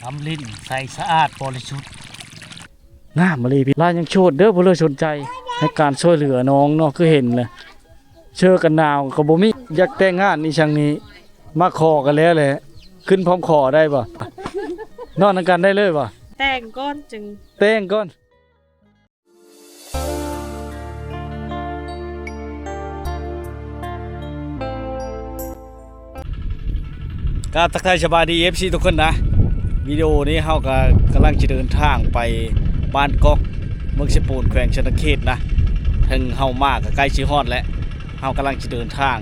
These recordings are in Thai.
ทำลิ้นใส่สะอาดบริสุทธิ์น้ามาลีพี่ลายยังโชดเด้อบ่เลยสนใจในการช่วยเหลือน้องเนาะคือเห็นเลยเชื่อกันนาวก็บ่มีอยากแต่งงานนี่ช่างนี้มาขอกันแล้วแหละขึ้นพร้อมขอได้บ่นอนกันได้เลยบ่แต่งก้อนจึงแต่งก่อนก็ทักทายสบายดี FC ทุกคนนะวิดีโอนี้เฮาก็กำลังจะเดินทางไปบ้านกอกเมืองสปูนแขวงชนเขตนะถึงเฮามากก็ใกล้สิฮอดแล้วเฮากำลังจะเดินทาง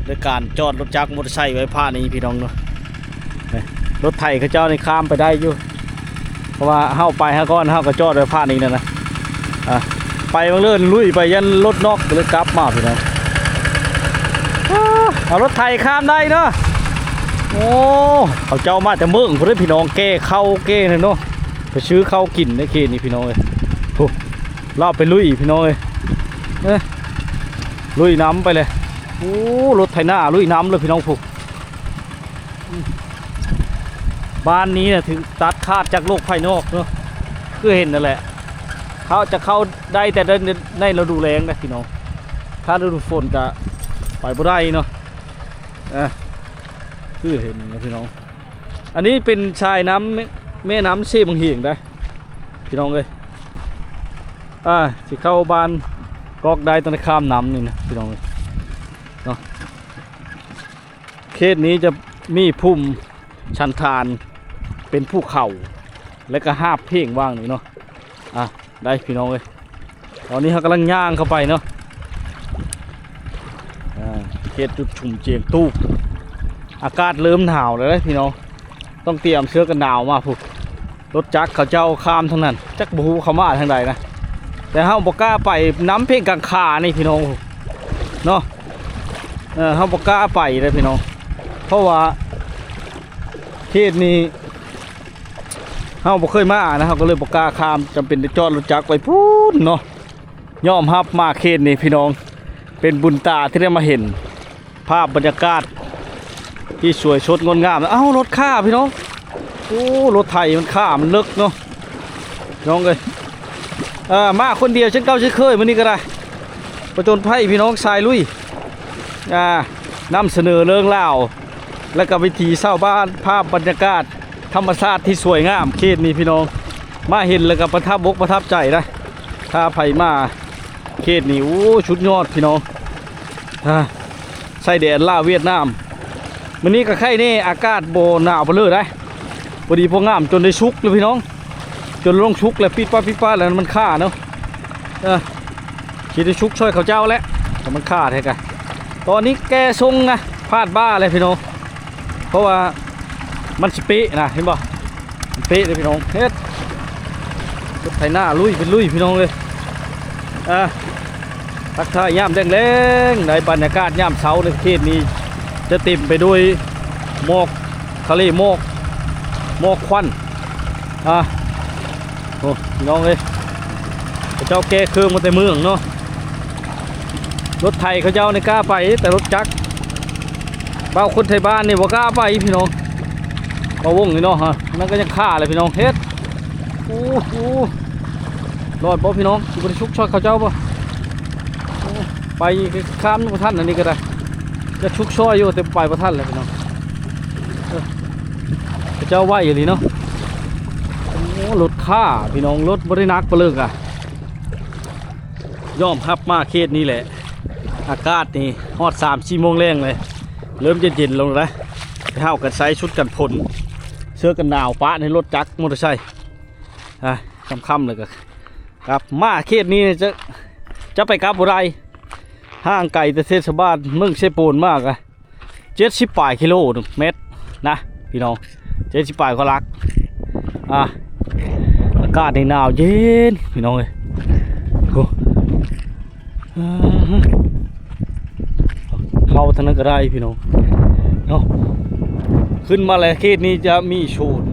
ด้วยการจอดรถจักรมอเตอร์ไซค์ไว้ผ้านี้พี่น้องเนาะรถไถเขาเจ้านี่ข้ามไปได้อยู่เพราะว่าเฮาไปเฮาก็จอดไว้ผ้านี้นั่นนะไปบางเลื่อนลุยไปยันรถนอกเลยกลับมาพี่น้องเอารถไถข้ามได้เนาะโอ้เขาเจ้ามาแต่เมืองเพื่อนพี่น้องแก้เข้าแก้เนาะไปซื้อเข้ากินในเขตนี้พี่น้องเลยถูกเราไปลุยพี่น้องเลยลุยน้ำไปเลยโอ้รถไถนาลุยน้ำเลยพี่น้องผูกบ้านนี้เนี่ยถึงตัดขาดจากโลกภายนอกเนาะคือเห็นนั่นแหละเขาจะเข้าได้แต่ในฤดูแล้งนะพี่น้องถ้าฤดูฝนจะไปบ่ได้เนาะคือเห็นนะพี่น้องอันนี้เป็นชายน้ำแม่น้ำเชี่ยบางเหียงได้พี่น้องเลยสิเข้าบ้านกอกได้ตอนข้ามน้ำนี่นะพี่น้องเลยเนาะเขตนี้จะมีพุ่มชันทานเป็นภูเขาและก็หาบเพ่งว่างนี่เนาะได้พี่น้องเลยตอนนี้เขากำลังย่างเข้าไปเนาะเขตจุดชุ่มเจียงตู้อากาศเริ่มหนาวแล้วพี่น้องต้องเตรียมเสื้อกันหนาวมาผูกรถจักรเขาเจ้าข้ามทั้งนั้นจักรบูเขามาทางใดนะแต่เฮาบ่กล้าไปน้ำเพ่งกลางขานี่พี่น้องเนาะเฮาบ่กล้าไปเลยพี่น้องเพราะว่าเขตนี้เฮาบ่เคยมานะเฮาก็เลยบ่กล้าข้ามจำเป็นจะจอดรถจักรไปพูนเนาะยอมรับมาเขตนี้พี่น้องเป็นบุญตาที่ได้มาเห็นภาพบรรยากาศที่สวยสดงดงามเอ้ารถข้าพี่น้องโอ้รถไถมันข้ามันเลิกเนาะน้องเลยมาคนเดียวฉันเก่าฉันเคยวันนี้ก็ได้ประจนไพ่พี่น้องสายลุยนำเสนอเรื่องเล่าและก็วิถีชาวบ้านภาพบรรยากาศธรรมชาติที่สวยงามเขตนี้พี่น้องมาเห็นแล้วก็ประทับบกประทับใจนะถ้าไผ่มาเขตนี้โอ้ชุดยอดพี่น้องใส่แดดล่าเวียดนามวันนี้ก็ไข่นี่อากาศโบหนาวไปเลยได้พอดีพองามจนได้ชุกเลยพี่น้องจนลงชุกแล้วปิดป้าแล้วมันฆ่าเนาะคิดได้ชุกช่วยเขาเจ้าแล้วแต่มันฆ่าแท้กันตอนนี้แกทรงนะพลาดบ้าเลยพี่น้องเพราะว่ามันสเปะนะเห็นป่ะเปะเลยพี่น้องเฮ็ดรถไถนาลุยเป็นลุยพี่น้องเลยทักทายย่ำแดงๆในบรรยากาศย่ำเช้าในเขตนี้จะเต็มไปด้วยหมอกทะเลหมอกควันโอ้พี่น้องเลยเจ้าแกเครื่องมาแต่เมืองเนาะรถไถเขาเจ้าในกล้าไปแต่รถจักรเบาคนไทยบ้านนี่บ่กล้าไปพี่น้องเบาวงนี่เนาะนั่นก็ยังฆ่าเลยพี่น้องเฮ็ดโอ้โหรอดบ่พี่น้องสิบริชุกช่วยเขาเจ้าบ่ไปข้ามท่านอันนี้ก็ได้จะชุกช่วยอยู่เต็มไปประท่านเลยพี่น้องเจ้าไหวอยู่นี่เนาะโอ้รถข้าพี่น้องรถบริณักเปลือกย่อมฮับมาเขตนี้แหละอากาศนี่ฮอด3-4 โมงแรงเลยเริ่มเย็นๆลงแล้วเท่ากันใส่ชุดกันฝนเสื้อกันหนาวปะในรถจักรมอเตอร์ไซค์ค่ำๆเลยก็ครับมาเขตนี้จะไปกับอะไรห่างไกลแต่เทศบาลเมืองเชปูนมากอะ70 ปลายกิโลเมตรนะพี่น้อง70 ปลายก็รักอากาศในหนาวเย็นพี่น้องเลยเข้าทางนั้นก็ได้พี่น้องเนาะขึ้นมาแล้วเขตนี้จะมีศูนย์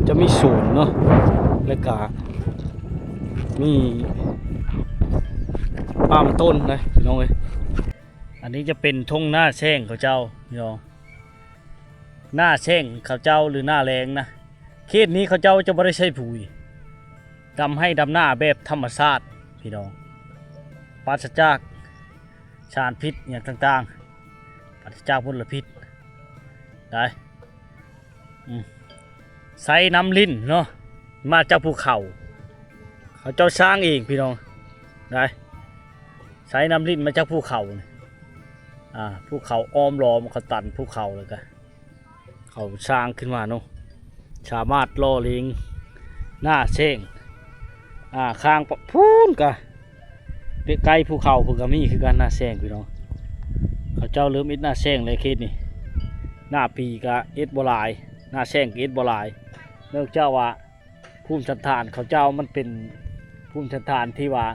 จะมีศูนย์เนาะแล้วก็มีปาล์มต้นนะพี่น้องเอ้ยอันนี้จะเป็นทุ่งหน้าแช่งเขาเจ้าพี่น้อง หน้าแช่งเขาเจ้าหรือหน้าแรงนะเขตนี้เขาเจ้าจะไม่ได้ใช้ปุ๋ยดำให้ดำหน้าแบบธรรมชาติพี่น้องปราศจากสารพิษอย่างต่างๆปราศจากมลพิษได้ใส่น้ำลิ้นเนาะมาจากภูเขาเจ้าสร้างเองพี่น้องได้ใช้น้ำลิ้นมาจากภูเขาภูเขาอ้อมล้อมเขาตันภูเขาเลยกันเขาสร้างขึ้นมาเนาะสามารถล่อเลี้ยงหน้าเช่งข้างพูนกันใกล้ภูเขาภูกามีคือกันหน้าแซงพี่น้องเขาเจ้าเริ่มอิดหน้าแซงเลยคิดนี่หน้าปีกะอิดบลายหน้าแซงอิดบลายเนื่องจากว่าภูมิสันฐานเขาเจ้ามันเป็นภูมิสันฐานที่ว่า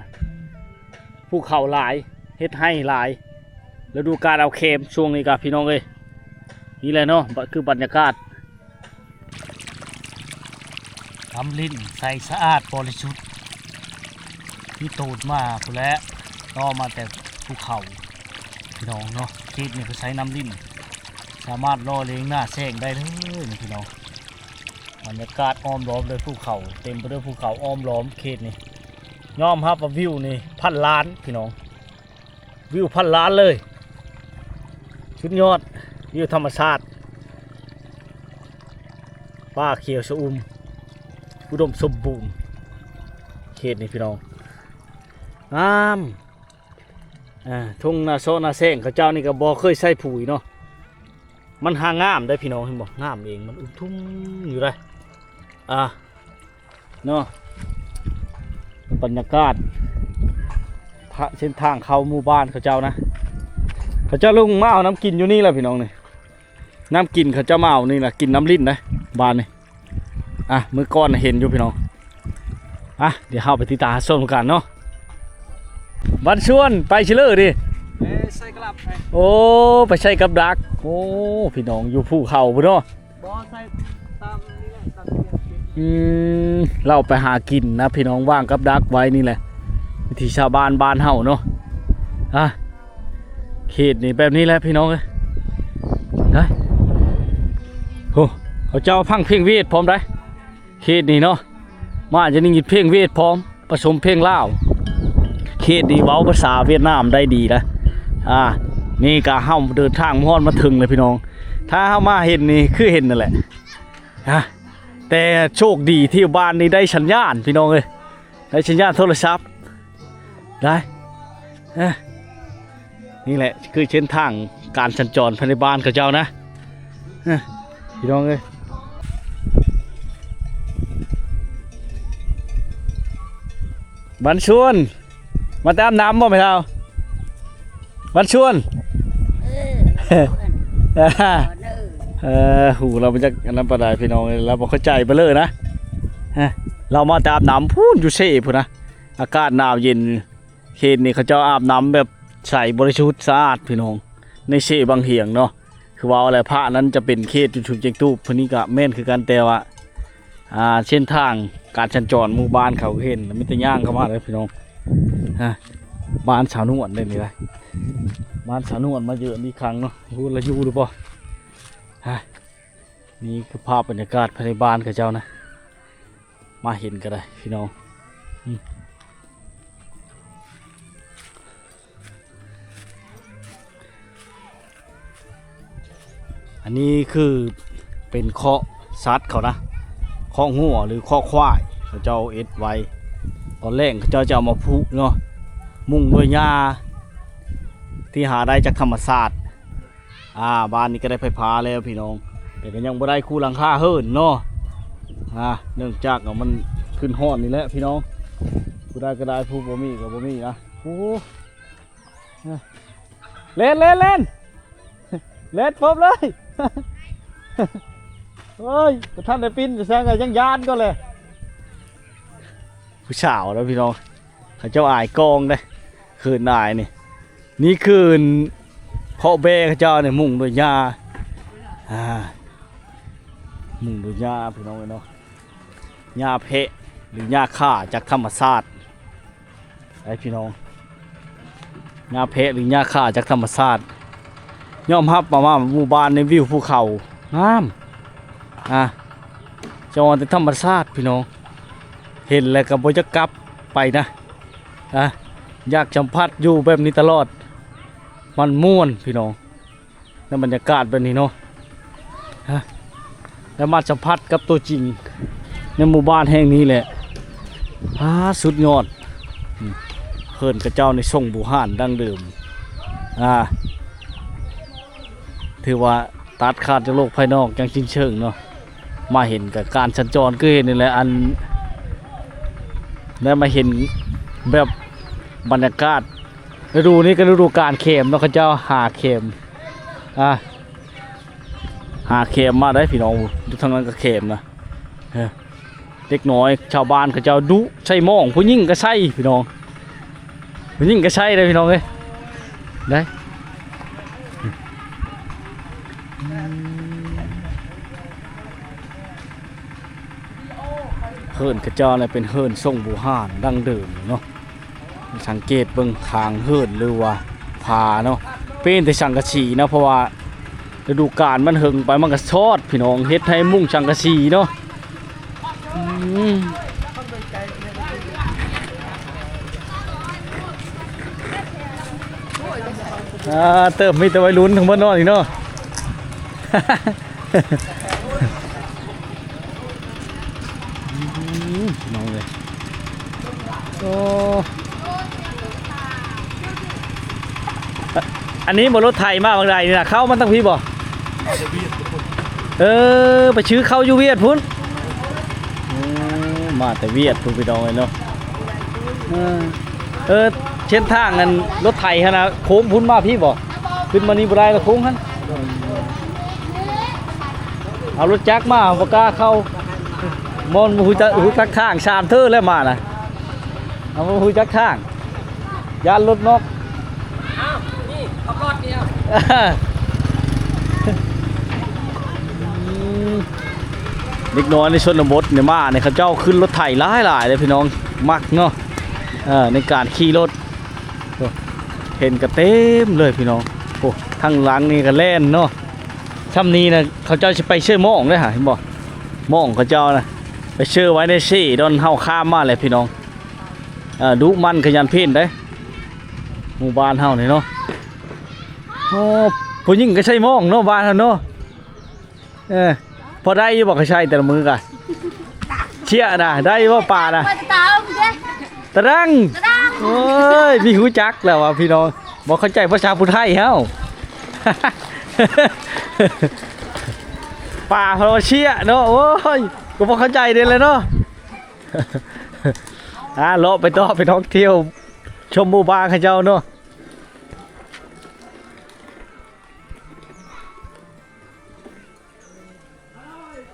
ภูเขาหลายเฮ็ดให้หลายแล้วดูการเอาเค็มช่วงนี้กับพี่น้องเลยนี่แหละเนาะคือบรรยากาศทำลิ้นใส่สะอาดบริสุทธิ์ที่ตูดมาพุ่นแล้วล่อมาแต่ภูเขาพี่น้องเนาะเขตนี่ก็ใช้น้ำลิ้นสามารถล่อเลี้ยงหน้าแซงได้เลยนี่พี่น้องบรรยากาศอ้อมล้อมด้วยภูเขาเต็มไปด้วยภูเขาอ้อมล้อมเขตนี่ยอมรับว่าวิวนี่1,000,000,000พี่น้องวิว1,000,000,000เลยชุดยอดวิวธรรมชาติป่าเขียวชอุ่มอุดมสมบูรณ์เขตนี่พี่น้องทุ่งนาโซนาเซงเขาเจ้านี่ก็บ่เคยใส่ปุ๋ยเนาะมันหางามได้พี่น้องเห็นบ่งามเองมันอุ้มทุ่งอยู่ได้เนาะบรรยากาศเส้นทางเข้าหมู่บ้านเขาเจ้านะเขาเจ้าลงมาเอาน้ำกินอยู่นี่แหละพี่น้องนี่น้ำกินเขาเจ้ามาเอานี่แหละกินน้ำลิ้นนะบ้านนี่มื้อก่อนเห็นอยู่พี่น้องเดี๋ยวเข้าไปติดตามส้มกันเนาะวันชวนไปเฉลยดิใส่กลับไปโอ้ไปใช้กับดักโอ้พี่น้องอยู่ภูเขาพุ่นเนาะบอใส่ตามนี่แหละตามเราไปหากินนะพี่น้องว่างกับดักไว้นี่แหละวิถีชาวบ้านบ้านเฮาเนาะเขตนี่แบบนี้แหละพี่น้องเลยโอ้เขาเจ้าพังเพลงเวทพร้อมได้เขตนี่เนาะมาจะนิ่งเพลงเวทพร้อมผสมเพลงลาวเขตดีเว้าภาษาเวียดนามได้ดีนะนี่ก็เฮาเดินทางมอดมาถึงเลยพี่น้องถ้าเฮามาเห็นนี่คือเห็นนั่นแหละแต่โชคดีที่บ้านนี้ได้สัญญาณพี่น้องเลยได้สัญญาณโทรศัพท์ได้นี่แหละคือเส้นทางการสัญจรภายในบ้านเขาเจ้านะพี่น้องเลยบันชวนมาตามน้ำบ่ไหมเท่าบันชวนหูเราไปจากน้ำปลาไหลพี่น้องเราบอกเข้าใจไปเลยนะเรามาตามน้ำพูนอยู่เซ่พูนนะอากาศหนาวเย็นเขตนี่เขาจะอาบน้ำแบบใสบริสุทธิ์สะอาดพี่น้องในเซ่บางเหียงเนาะคือว่าอะไรพระนั้นจะเป็นเขตจุดชุมเจงตู้พนี้ก็แม่นคือกันแต่ว่าเส้นทางการสัญจรหมู่บ้านเขาเห็นมิตรย่างเข้ามาเลยพี่น้องบ้านสาวนวลเลยนี่ไรบ้านสาวนวลมาเยอะนี่ครั้งเนาะพูดละยูหรือเปล่านี่คือภาพบรรยากาศภายในบ้านเขาเจ้านะมาเห็นก็ได้พี่น้องอันนี้คือเป็นเคาะซัดเขานะเคาะหัวหรือเคาะควายเขาเจ้าเอ็ดไว้ตอนแรกเขาเจ้าจะเอามาพุเนาะมุ่งด้วยหญ้าที่หาได้จากธรรมศาสตร์บ้านนี้ก็ได้ไฟฟ้าแล้วพี่น้องแต่ก็ยังไม่ได้คู่หลังคาเฮิรนเนาะเนื่องจากมันขึ้นห้อนนี่แหละพี่น้องผู้ได้ก็ได้ผู้บ่มีก็บ่มีนะโอ้เล่นเฟิบเลยเฮ้ยท่านได้ปินจะแซงกันยังยานก็เลยผู้สาวแล้วพี่น้องเขาเจ้าอายกองได้คืนนายนี่คืนเพาะเบ้เขาเจ้าเนี่ยมุ่งโดยหญ้ามุ่งโดยหญ้าพี่น้องเนาะหญ้าเพะหรือหญ้าข่าจากธรรมชาติไอ้พี่น้องหญ้าเพะหรือหญ้าข่าจากธรรมชาติย่อมรับมาว่าหมู่บ้านในวิวภูเขา งามจอนแต่ธรรมชาติพี่น้องเห็นแล้วก็บ่จะกลับไปนะอยากสัมผัสอยู่แบบนี้ตลอดมันม่วนพี่น้องในบรรยากาศแบบนี้เนาะแล้วมาสัมผัสกับตัวจริงในหมู่บ้านแห่งนี้แหละสุดยอดเพิ่นกระเจ้าในทรงบูหานดั้งเดิมถือว่าตัดขาดจากโลกภายนอกอย่างจริงเชิงเนาะมาเห็นกับการสัญจรก็เห็นนี่แหละอันแล้วมาเห็นแบบบรรยากาศฤดูนี้ก็ฤดูการเข็มเนาะเขาเจ้าหาเข็มหาเข็มมาได้พี่น้องอยู่ทางนั้นก็เข็มนะเด็กน้อยชาวบ้านเขาเจ้าดุใช่หม้องผู้หญิงก็ใช่พี่น้องผู้หญิงก็ใช่เลยพี่น้องเอ้ยได้เฮิร์นกระจอเนี่ยเป็นเฮิร์นทรงบูหานดั้งเดิมเนาะสังเกตเบิ่งคางเฮิร์นหรือว่าผาเนาะเป็นแต่สังกะสีนะเพราะว่าฤดูกาลมันเฮิงไปมันก็ชอดพี่น้องเฮ็ดให้มุ่งสังกะสีเนาะเติมมีแต่วัยรุ่นทั้งหมดเนาะนี่เนาะน้องเลยโอ้อันนี้บนรถไทยมาบางใดนี่นะเข้ามันตั้งพี่บ่ไปชื้อเข้าอยู่เวียดพุ่นมาแต่เวียดพุ่นไปดองเลยเนาะเช่นทางนั้นรถไทยนะโค้งพุ่นมาพี่บ่ขึ้นมานี่บ่ได้แล้วโค้งฮั่นเอารถจักรมาบ่กล้าเข้ามอนหูจักข้างชามเธอแล้วมานะเอาหูจักข้างยานรถนกอ้าวนี่ขับรถเดียวเด็กน้อยในชนบทเนี่ยมาเนี่ยเขาเจ้าขึ้นรถไถหลายเลยพี่น้องมักเนาะในการขี่รถเห็นกระเต็มเลยพี่น้องโอ้ทางหลังนี่ก็แล่นเนาะช่ำนี้นะเขาเจ้าจะไปเชื่อม่องเลยฮะเห็นบ่ม่องเขาเจ้านะไปเชื่อไว้ในซี่โดนเฮาข้ามมาเลยพี่น้องดุมันขยันเพ่นได้หมู่บ้านเฮานี่เนาะโอ้ผู้หญิงก็ใช่ม่องเนาะบ้านเฮาเนาะพอได้ยังบอกเขาใช่แต่ละมือกันเชี่ยนะได้ว่าป่านะตะดังโอ้ยมีหูจักแล้วว่ะพี่น้องบอกเข้าใจภาษาพุทธไทยเฮ้าป่าเราเชี่ยเนาะโอ้ยก็บอกเข้าใจเด่นเลยเนาะเลาะไปต่อไปท่องเที่ยวชมหมู่บ้านเขาเจ้าเนาะ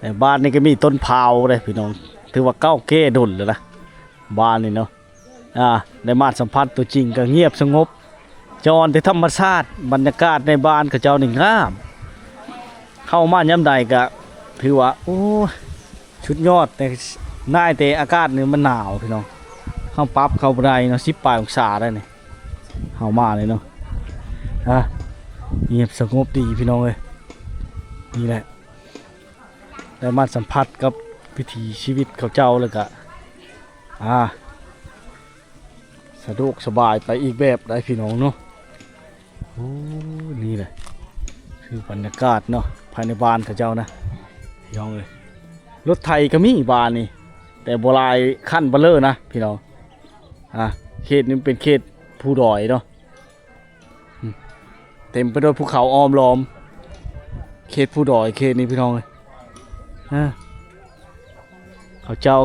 แต่บ้านนี่ก็มีต้นพาวเลยพี่น้องถือว่าเก้าเก้ดุลเลยนะบ้านนี่เนาะได้มาสัมผัสตัวจริงก็เงียบสงบจรที่ธรรมชาติบรรยากาศในบ้านกับเจ้านี่งามเข้ามาย้ำใดก็ถือว่าโอ้ชุดยอดแต่น่ายแต่อากาศนี่มันหนาวพี่น้องเข้าปั๊บเข้าไปเนาะ10 ปลายองศาได้เนี่ยเข้ามาเลยเนาะเงียบสงบดีพี่น้องเลยนี่แหละได้มาสัมผัสกับวิถีชีวิตเขาเจ้าเลยกะสะดวกสบายไปอีกแบบได้พี่น้องเนาะโอ้นี่แหละคือบรรยากาศเนาะภายในบ้านเขาเจ้านะพี่น้องเลยรถไทยก็มีบ้านนี่แต่โบราณขั้นเบลเลอร์นะพี่น้องเขตนี้เป็นเขตภูดอยเนาะเต็มไปด้วยภูเขาอ้อมล้อมเขตภูดอยเขตนี้พี่น้องเลยเขาเจ้า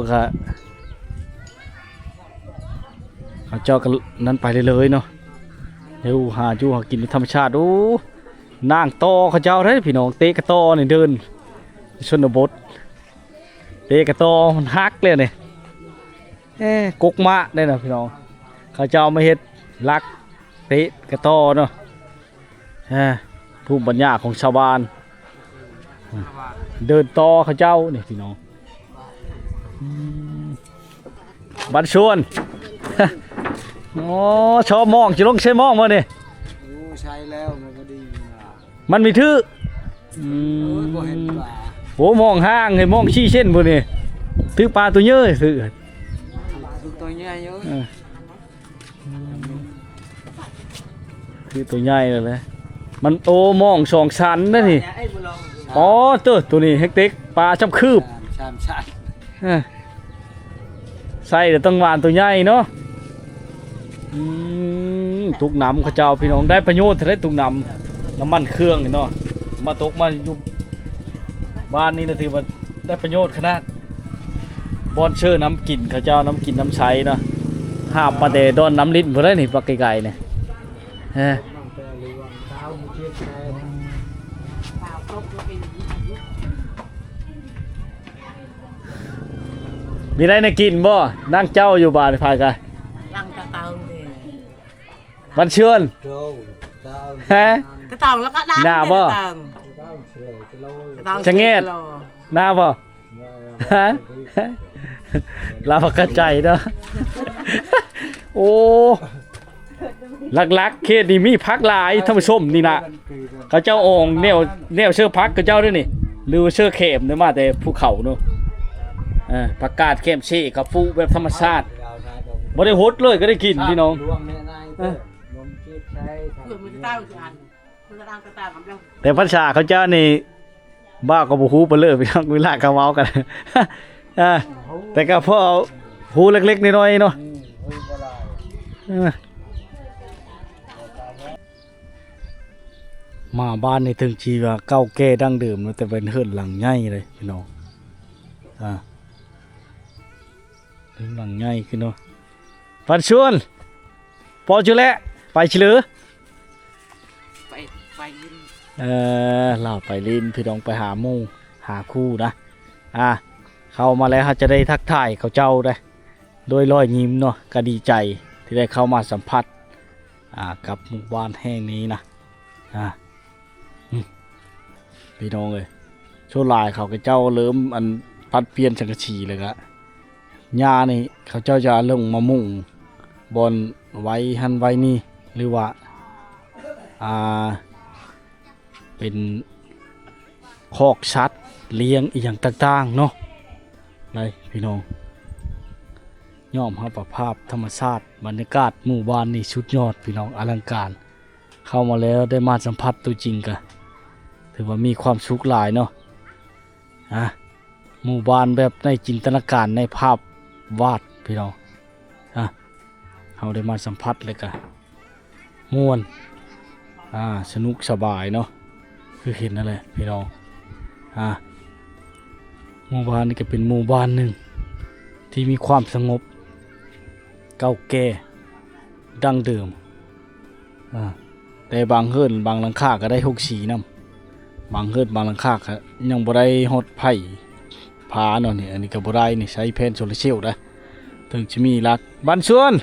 ก็นั้นไปเลยเนาะเดี๋ยวหาจูหากินธรรมชาติโอ้นางโตเขาเจ้าได้พี่น้องเตะกระโตนี่เดินชนบทเตะกระโตมันฮักเลยเนี่ยกกมะได้นะพี่น้องเขาเจ้าไม่เฮ็ดลักเตะกระโตเนาะภูมิปัญญาของชาวบ้านเดินต่อเขาเจ้านี่พี่น้องบันชวนโอ้ชอบมองจะลงใช้มองมาเนี่ย ใช้แล้วมันก็ดี มันมีทื่อ อื โอ้ยบ่เห็น ม ปลา โอ้มองห้างให้มองชี้เช่นบ่นี่ถือปลาตัวเยอะซื้อ ตัวใหญ่เยอะ เออคือตัวใหญ่เลยนะมันโตมองสองชั้นนะนี่ ไอ้บุลอง อ๋อตัวนี้เฮกเต็กปลาจับคืบ ชามชัน เออใส่แต่ต้องหวานตัวใหญ่เนาะตุกน้ำเขาเจ้าพี่น้องได้ประโยชน์ได้ตุกน้ำน้ำมันเครื่องนี่เนาะมาตกมาอยู่บ้านนี่นะถือว่าได้ประโยชน์ขนาดบอนเชอร์น้ำกินเขาเจ้าน้ำกินน้ำใช้เนาะห้ามมาเดดอนน้ำลิ้นพอได้นี่ปลาไก่ๆเนี่ยเออ มีได้ในกินบ่นั่งเจ้าอยู่บ้านพายกัน ลังตะเตาเลย วันเชิญ โจ้เจ้า ฮะ ตะเตาแล้วก็ดัง หน้าบ่ ตะเตา ชะเงียด หน้าบ่ฮะลาบกระใจเนาะโอ้ลักๆเขตนี้มีพักหลายท่านผู้ชมนี่นะเขาเจ้าองค์แนวเชื่อพักกับเจ้าด้วยนี่หรือว่าเชื่อเข็มเนี่ยมาแต่ภูเขาเนาะผักกาดเข้มชีกับฟูแบบธรรมชาติบ่ได้ฮดเลยก็ได้กินพี่น้อง รวมเนี่ยนายก็นมจีบใช้ เกิดมันตะเตาอีกอันมันจะดังตะเตากับเรา แต่ภาษาเขาเจ้านี่บ้าก็บ่ฮู้ไปเลยพี่น้องเวลาเขาเว้ากัน แต่ก็พอเอาฮู้เล็กๆน้อยๆเนาะมาบ้านนี่ถึงชีว่าเก่าแก่ดั้งเดิมเนาะแต่เป็นเฮือนหลังใหญ่เลยพี่น้องเฮือนหลังใหญ่คือเนาะปันชวนพอจุแลไปชิลือ ไปยิน เราไปลินพี่น้องไปหาหมู่หาคู่นะเข้ามาแล้วเขาจะได้ทักทายเขาเจ้าได้โดยรอยยิ้มเนาะก็ดีใจที่ได้เข้ามาสัมผัสกับหมู่บ้านแห่งนี้นะพี่น้องเลยโชว์ลายเขาเจ้าเริ่มอันพัดเปลี่ยนสังกะสีเลยกะหญ้านี่เขาเจ้าจะลงมามุ่งบนไว้หันไว้นี่หรือว่าเป็นคอกชัดเลี้ยงอีกอย่างต่างๆเนาะไรพี่น้องย่อมรับประภาพธรรมชาติบรรยากาศหมู่บ้านนี่สุดยอดพี่น้องอลังการเข้ามาแล้วได้มาสัมผัสตัวจริงกันถือว่ามีความสุขหลายเนาะหมู่บ้านแบบในจินตนาการในภาพวาดพี่น้องเขาได้มาสัมผัสเลยกันม่วนสนุกสบายเนาะคือเห็นนั่นแหละพี่น้องหมู่บ้านนี่ก็เป็นหมู่บ้านหนึ่งที่มีความสงบเก่าแก่ดั้งเดิมแต่บางเฮือนบางหลังคาก็ได้6 สีนำบางเฮือนบางหลังคาก็ยังบ่ได้ฮอดไผ่ผาเนาะนี่อันนี้ก็บ่ได้นี่ใช้แผ่นโซลาร์เซลล์นะถึงจะมีรักบ้านสวน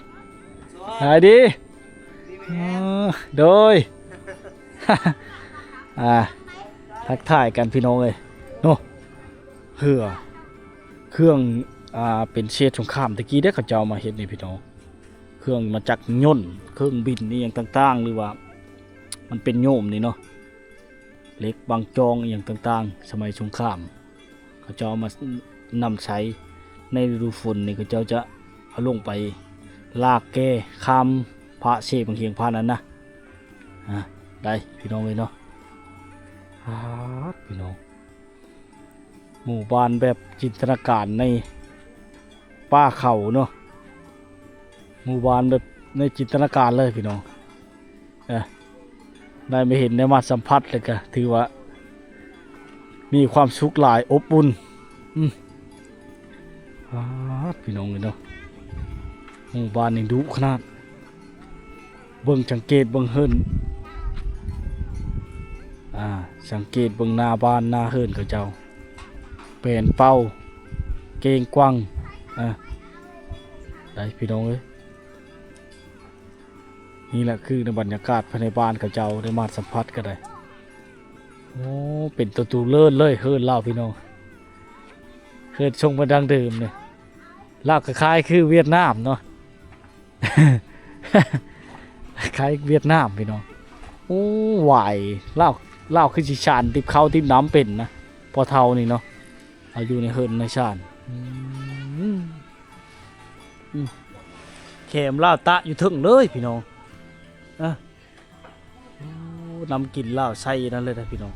หายดีโดย ทักทายกันพี่น้องเลยเนาะเครื่องเป็นเศษสงครามตะกี้ได้เขาเจ้ามาเห็นนี่พี่น้องเครื่องมาจากยนต์เครื่องบินนี่อย่างต่างๆหรือว่ามันเป็นโยมนี่เนาะเล็กบางจองอย่างต่างๆสมัยสงครามเขาเจ้ามานำใช้ในฤดูฝนนี่เขาเจ้าจะเอาลงไปลากแก้ข้ามพระเชฟบางเคียงพานั้นนะได้พี่น้องเลยเนาะพี่น้องหมู่บ้านแบบจินตนาการในป่าเขาเนาะหมู่บ้านแบบในจินตนาการเลยพี่น้องได้ไม่เห็นได้มาสัมผัสเลยก็ถือว่ามีความสุขหลายอบอุ่นพี่น้องเลยเนาะหมู่บ้านนี่ดุขนาดเบิ่งสังเกตเบิ่งเฮิรนสังเกตเบิ่งหน้าบ้านหน้าเฮิรนเขาเจ้าเป็นเป้าเกงกว้างได้พี่น้องเอ้ยนี่แหละคือในบรรยากาศภายในบ้านเขาเจ้าได้มาสัมผัสกันได้โอ้เป็นตัวตูเลิศเลยเฮิรนเล่าพี่น้องเฮิรนทรงมาดังเดิมเนี่ยเล่าคล้ายๆคือเวียดนามเนาะ คล้ายเวียดนามพี่น้องโอ้ไหวเล่า เล่าคือสิชานติบเขาติบน้ำเป็นนะพอเท่านี่เนาะเอาอยู่ในเฮินในชานเข็มเล่าตะอยู่ถึงเลยพี่น้องนำกินเหล้าใส่นั่นเลยนะพี่น้อง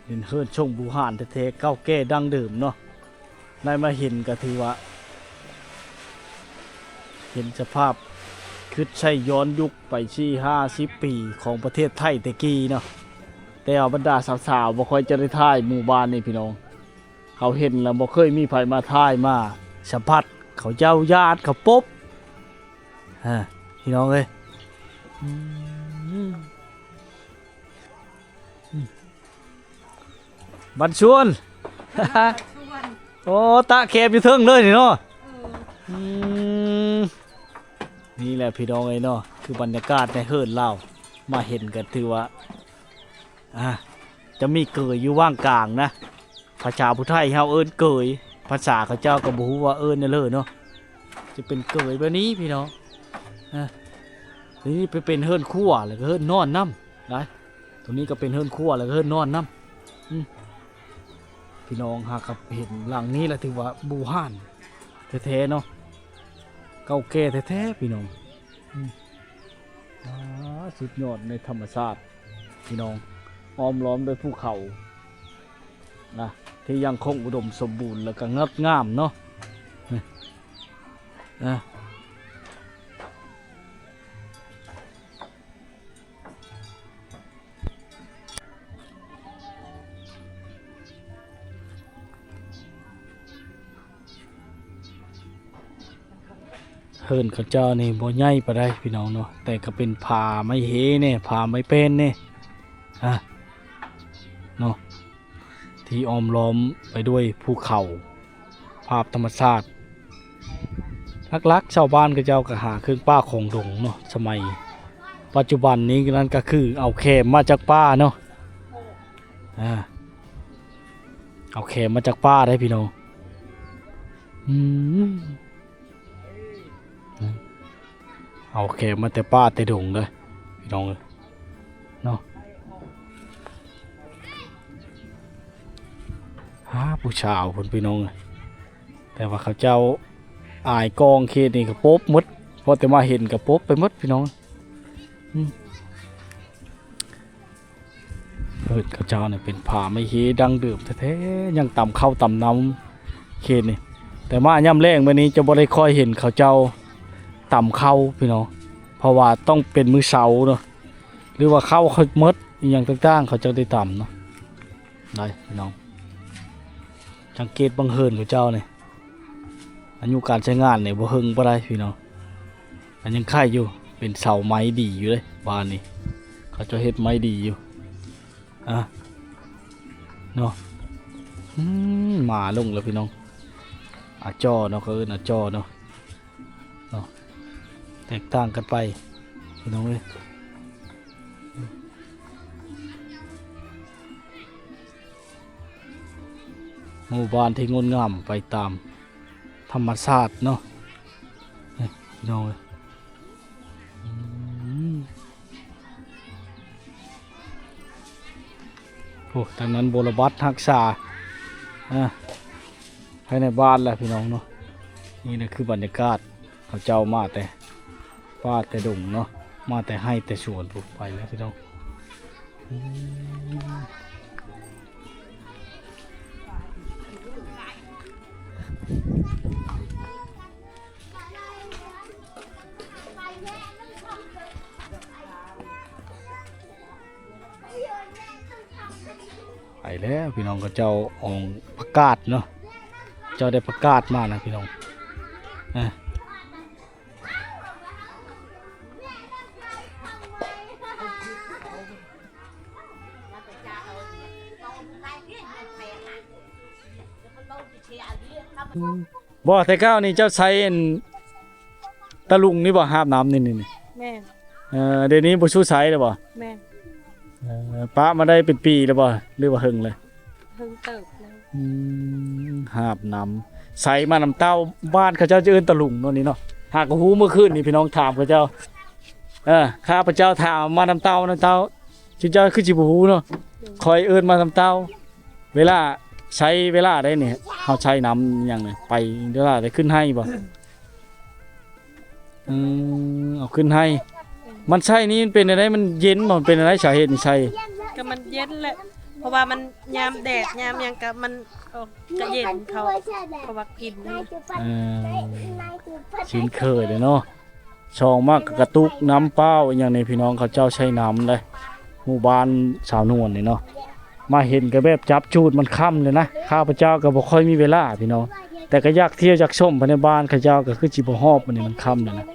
เห็นเฮิรนช่งบูหานแท้ๆเก้าแก่ดั้งเดิมเนาะได้มาเห็นก็ถือว่าเห็นสภาพคือใช่ย้อนยุคไปที่50 ปีของประเทศไทยแต่กี้เนาะแต่เอาบรรดาสาวๆบ่ค่อยจะได้ถ่ายหมู่บ้านนี่พี่น้องเขาเห็นแล้วบ่เคยมีไผมาถ่ายมาสัมผัสเขาเจ้าญาติเขาปุ๊บพี่น้องเอ้ยบันชวน โอ้ตะเข็บอยู่เทิงเลยนี่เนาะนี่แหละพี่น้องไอ้เนาะคือบรรยากาศในเฮิรนเล่ามาเห็นกันถือว่าจะมีเกยอยู่ว่างกลางนะภาษาผู้ไทยเฮาเอิ้นเกยภาษาเขาเจ้าก็บ่ฮู้ว่าเอิ้นนั่นเลยเนาะจะเป็นเกยแบบนี้พี่น้องนี่ไปเป็นเฮิรนคั่วแล้วก็เฮิรนนอนน้ำนะตรงนี้ก็เป็นเฮิรนคั่วแล้วก็เฮิรนนอนน้ำพี่น้องหากเห็นหลังนี้แหละถือว่าบูฮานแท้ๆเนาะเก่าแก่แท้ๆพี่น้องสุดยอดในธรรมชาติพี่น้องอ้อมล้อมด้วยภูเขานะที่ยังคงอุดมสมบูรณ์แล้วก็งดงามเนาะเฮิรนเขาเจ้านี่บ่ใหญ่ปานใดพี่น้องเนาะแต่ก็เป็นผาไม้เฮเนี่ยผาไม้เป็นเนี่ยเนาะที่อ้อมล้อมไปด้วยภูเขาภาพธรรมชาติลักๆชาวบ้านก็เจ้าก็หาเครื่องป้าของดงเนาะสมัยปัจจุบันนี้นั่นก็คือเอาแคมมาจากป้าเนาะเอาแคมมาจากป้าได้พี่น้องเอาแคมมาแต่ป้าแต่ดงเลยพี่น้องเลยเนาะผู้ชาวคนพี่น้องเลยแต่ว่าเขาเจ้าอายกองเคนี่ก็ป๊บมดพอแต่มาเห็นก็ป๊บไปมดพี่น้องเขาเจ้าเนี่ยเป็นผาไม่เฮดังเดิมแท้ๆยังต่ำเข้าต่ำน้ำเคนี่แต่มาย่ำแรงวันนี้จะบ่ได้ค่อยเห็นเขาเจ้าต่ำเข้าพี่น้องเพราะว่าต้องเป็นมือเสาเนาะหรือว่าเข้าเขามดอย่างต่างๆเขาเจ้าได้ต่ำเนาะได้พี่น้องสังเกตบังเฮิรนของเจ้าเนี่ยอายุการใช้งานเนี่ยบ่เฮิงบ่ได้พี่น้องอันยังค่ายอยู่เป็นเสาไม้ดีอยู่เลยบ้านนี้เขาจะเฮ็ดไม้ดีอยู่เนาะมาลงแล้วพี่น้องอาจอเนาะเขาเอิ้นอาจอเนาะแตกต่างกันไปพี่น้องเอ้ยหมู่บ้านที่งดงามไปตามธรรมชาติเนาะพี่น้องเอ้ยโอ้ทางนั้นโบราบัตทักษาภายในบ้านแหละพี่น้องเนาะนี่นะคือบรรยากาศเขาเจ้ามาแต่ป้าแต่ดงเนาะมาแต่ให้แต่สวนไปแล้วพี่น้องไปแล้วพี่น้องก็เจ้าองประกาศเนาะเจ้าได้ประกาศมานะพี่น้องบ่แต่ก้าวนี่เจ้าใช้ตะลุงนี่บ่หาบน้ำนี่แม่เดี๋ยวนี้บ่ชู้ใช้เลยบ่แม่ป้ามาได้เป็นปีแล้วบ่หรือว่าหึงเลยหึงเติบแล้วหาบน้ำใส่มาน้ำเต้าบ้านเขาเจ้าจะเอิ้นตะลุงเนาะนี่เนาะหากฮู้เมื่อคืนนี่พี่น้องถามเขาเจ้าข้าพเจ้าถามมาน้ำเต้า จุเจ้าคือสิบ่ฮู้เนาะคอยเอิ้นมาทำเต้าเวลาใช้เวลาได้เนี่ยเฮาใช้น้ำหยังเนี่ยไปเวลาได้ขึ้นให้บ่เอาขึ้นให้มันใช่นี่มันเป็นอะไรมันเย็นบ่มันเป็นอะไรสาเหตุนี่ใช่ ก็มันเย็นแหละเพราะว่ามันยามแดดยามหยังก็มันก็เย็นเขาเพราะว่ากิน ชินเคยเลยเนาะช่องมากกระตุกน้ำเป้าอย่างในพี่น้องเขาเจ้าใช้น้ำเลยหมู่บ้านสาวนวลนี่เนาะมาเห็นก็แบบจับจูดมันค่ำเลยนะข้าพเจ้าก็บ่ค่อยมีเวลาพี่น้องแต่ก็อยากเที่ยวอยากชมภายในบ้านข้าเจ้าก็คือจิบ่ฮอบมันนี่มันค่ำเลยนะ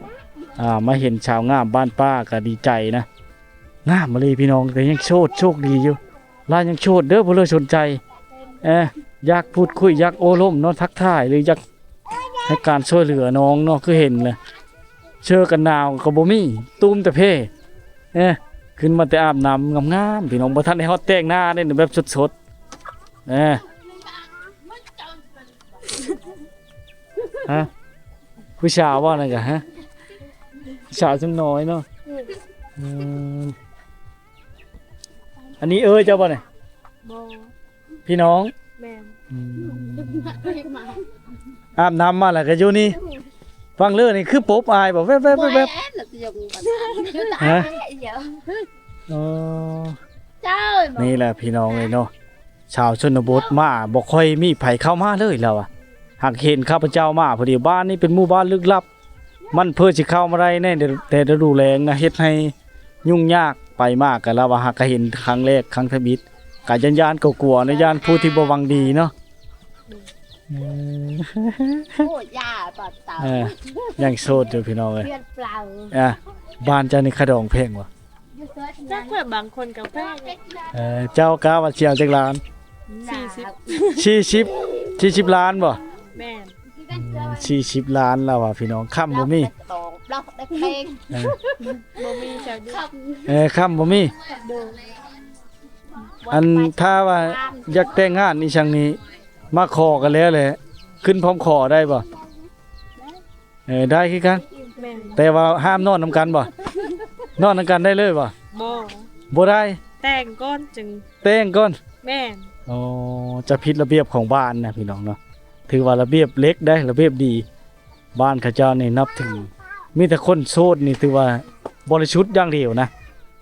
มาเห็นชาวงามบ้านป้าก็ดีใจนะงามมาเลยพี่น้องแต่ยังโชคดีอยู่ลายังโชดเด้อบ่เลยสนใจอยากพูดคุยอยากโอ้ล้มเนาะทักทายหรืออยากให้การช่วยเหลือน้องเนาะคือเห็นเลยเชื่อกันหนาวก็บ่มีตุ้มแต่เพ่ขึ้นมาแต่อาบน้ำงามๆพี่น้องบ่ทันได้ฮอดแต่งหน้าได้แบบสดๆฮะผู้สาวว่านั่นก็ฮะผู้สาวจำน้อยเนาะอันนี้เจ้าบ่เนี่ย บ่ พี่น้อง แม่น อาบน้ำมาแล้วก็อยู่นี่ฟังเรื่องนี่คือป๊บอายบ่แวบๆฮะอ๋อนี่แหละพี่น้องเลยเนาะชาวชนบทมาบ่ค่อยมีไผเข้ามาเลยแล้วอ่ะหากเห็นข้าพเจ้ามาพอดีบ้านนี้เป็นหมู่บ้านลึกลับมันเพื่อสิเข้ามาได้แน่แต่ฤดูแล้งนะเฮ็ดให้ยุ่งยากไปมากก็แล้วว่าหากเห็นครั้งแรกครั้งทบิดกะย่านกลัวๆนะย่านผู้ที่บ่หวังดีเนาะโอ้ยาปะเต่า ยังโสดอยู่พี่น้องเอ้ย เพื่อนเปล่า บ้านเจ้านี่ขะดองเพลงบ่ จักเพื่อบางคนก็แพง เจ้ากะว่าสิเอาจักล้าน 40ล้านบ่ แม่น 40ล้านแล้วว่ะพี่น้องค่ำบ่มี ตอกบล็อกได้เพลง บ่มีชาวเดือ ค่ำบ่มีอันถ้าว่าอยากแต่งงานนี่ช่างนี้มาขอกันแล้วแหละขึ้นพร้อมขอได้บ่ได้คือกัน แม่น แต่ว่าห้ามนอนนำกันบ่นอนนำกันได้เลยบ่ บ่ บ่ได้ แต่งก้อนจึง แต่งก่อน แม่น อ๋อจะผิดระเบียบของบ้านนะพี่น้องเนาะถือว่าระเบียบเล็กได้ระเบียบดีบ้านเขาเจ้านี่นับถือมีแต่คนโสดนี่ถือว่าบริสุทธิ์อย่างเดียวนะ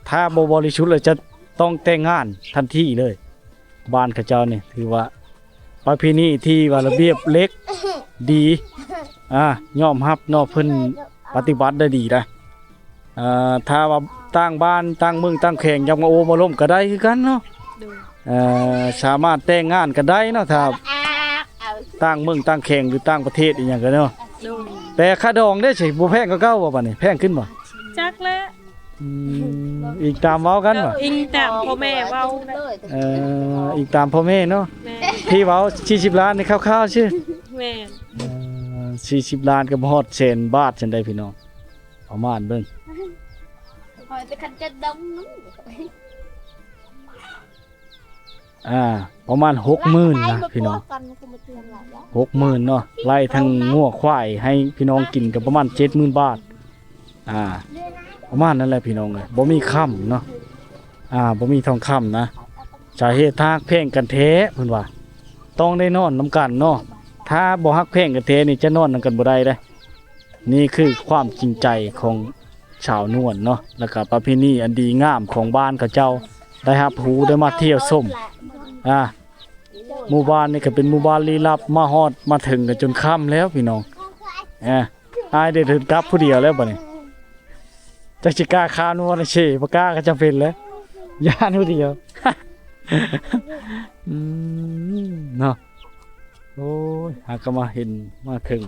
ถ้าบ่บริสุทธิ์เลยจะต้องแต่งงานทันทีเลยบ้านเขาเจ้านี่ถือว่าประเพณีที่ว่าระเบียบเล็กดียอมรับเนาะเพิ่นปฏิบัติได้ดีนะถ้าว่าตั้งบ้านตั้งเมืองตั้งแข่งยังมาโอมาล้มก็ได้คือกันเนาะ ดู สามารถแต่งงานกันได้เนาะถ้า เอา ตั้งเมืองตั้งแข่งหรือตั้งประเทศอีหยังก็เนาะ ดู แต่ค่าดองได้สิบ่แพงกว่าเก่าบ่บัดนี้แพงขึ้นบ่ จักแล้ว อีกตามเว้ากันบ่ อิงตามพ่อแม่เว้า เลย อีกตามพ่อแม่เนาะ แม่น ที่เว้า40ล้านนี่คร่าวๆชื่อ แม่น 40ล้านก็บ่ฮอดแสนบาทจังได๋พี่น้องประมาณเบิ่ง คอยจะคันจะดงนู้ ประมาณ 60,000นะพี่น้อง60,000เนาะไล่ทั้งงัวควายให้พี่น้องกินก็ประมาณ 70,000 บาทประมาณนั้นแหละพี่น้องเอ้ยบ่มีค่ำเนาะบ่มีทองคำนะสาเหตุทากแพงกันแท้เพิ่นว่าต้องได้นอนนํกันเนาะถ้าบ่ฮักแพงกันแท้นี่จะนอนนํกันบ่ได้เด้นี่คือความจริงใจของชาวนวลเนาะแล้วก็ประเพณีอันดีงามของบ้านเขาเจ้าได้รับรู้ได้มาเที่ยวชมหมู่บ้านนี่ก็เป็นหมู่บ้านลี้ลับมาฮอดมาถึงกันจนค่ำแล้วพี่น้องอายได้ถึงกลับผู้เดียวแล้วบัดนี้จักสิกล้าคานว่าสิบ่กล้าก็จำเป็นแล้วย่านผู้เดียว เนาะโอ้ยหากก็มาเห็นมาถึง